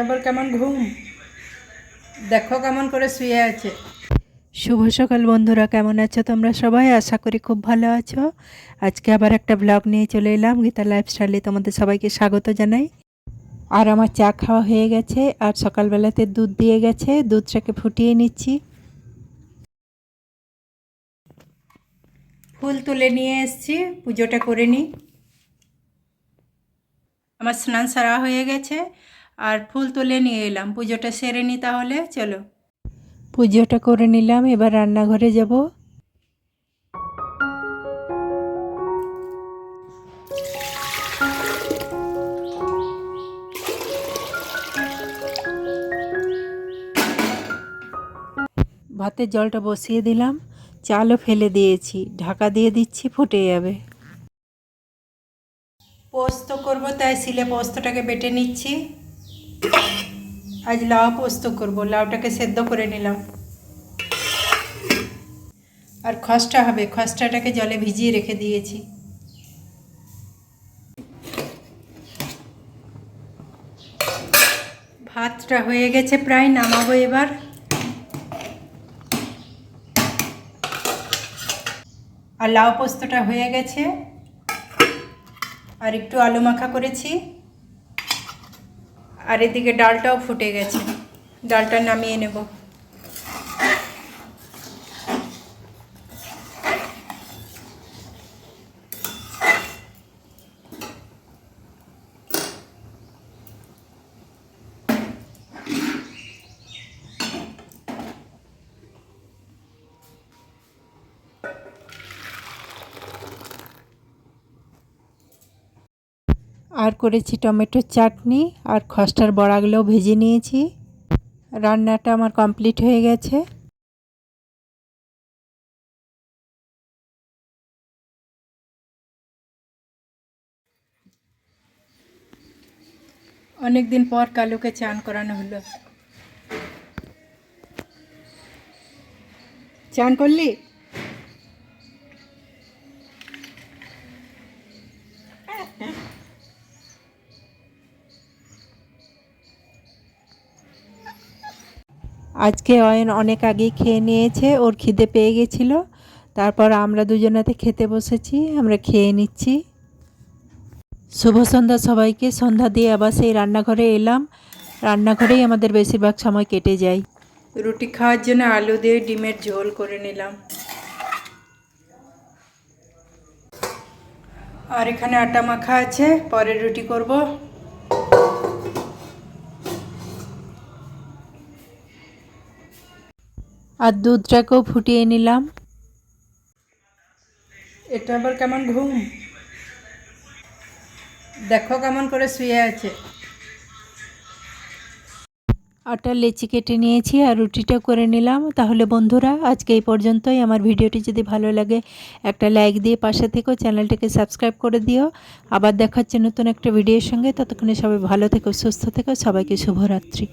আবার কেমন ঘুম দেখো কেমন করে শুয়ে আছে। শুভ সকাল বন্ধুরা, কেমন আছো তোমরা সবাই? আশা করি খুব ভালো আছো। আজকে আবার একটা ব্লগ নিয়ে চলে এলাম, গীতা লাইফস্টাইলে তোমাদের সবাইকে স্বাগত জানাই। আর আমার চা খাওয়া হয়ে গেছে, আর সকালবেলাতে দুধ দিয়ে গেছে, দুধটাকে ফুটিয়ে নিচ্ছি। ফুল তুলে নিয়ে এসেছি, পুজোটা করে নিই। আমার স্নান সারা হয়ে গেছে, আর ফুল তুলে নিয়ে এলাম, পুজোটা সেরে নিই তাহলে। চলো পুজোটা করে নিলাম, এবার রান্নাঘরে যাব। ভাতের জলটা বসিয়ে দিলাম, চালও ফেলে দিয়েছি, ঢাকা দিয়ে দিচ্ছি, ফুটে যাবে। পোস্ত করব, তাই শিলে পোস্তটাকে বেটে নিচ্ছি। আজ লাউ পোস্ত করব, লাউটাকে সেদ্ধ করে নিলাম। আর খসটা হবে, খসটাটাকে জলে ভিজিয়ে রেখে দিয়েছি। ভাতটা হয়ে গেছে প্রায়, নামাবো এবার। আর লাউ পোস্তটা হয়ে গেছে, আর একটু আলু মাখা করেছি। আর এদিকে ডালটাও ফুটে গেছে, ডালটা নামিয়ে নেব। আর করেছি টমেটোর চাটনি, আর খসটার বড়াগুলোও ভেজে নিয়েছি। রান্নাটা আমার কমপ্লিট হয়ে গেছে। অনেক দিন পর কালুকে চান করানো হলো। চান করলি? আজকে অয়ন অনেক আগেই খেয়ে নিয়েছে, ওর খিদে পেয়ে গেছিল। তারপর আমরা দুজনাতে খেতে বসেছি, আমরা খেয়ে নিচ্ছি। শুভ সন্ধ্যা সবাইকে। সন্ধ্যা দিয়ে আবার সেই রান্নাঘরে এলাম। রান্নাঘরেই আমাদের বেশিরভাগ সময় কেটে যায়। রুটি খাওয়ার জন্য আলু দিয়ে ডিমের ঝোল করে নিলাম। আর এখানে আটা মাখা আছে, পরে রুটি করব। আর দুধটাকেও ফুটিয়ে নিলাম। এটা আবার কেমন ঘুম দেখো কেমন করে শুয়ে আছে। আটা লেচি কেটে নিয়েছি, আর রুটিটা করে নিলাম। তাহলে বন্ধুরা, আজকে এই পর্যন্তই। আমার ভিডিওটি যদি ভালো লাগে একটা লাইক দিয়ে পাশে থেকো, চ্যানেলটাকে সাবস্ক্রাইব করে দিও। আবার দেখাচ্ছে নতুন একটা ভিডিওর সঙ্গে। ততক্ষণে সবাই ভালো থেকো, সুস্থ থেকো। সবাইকে শুভরাত্রি।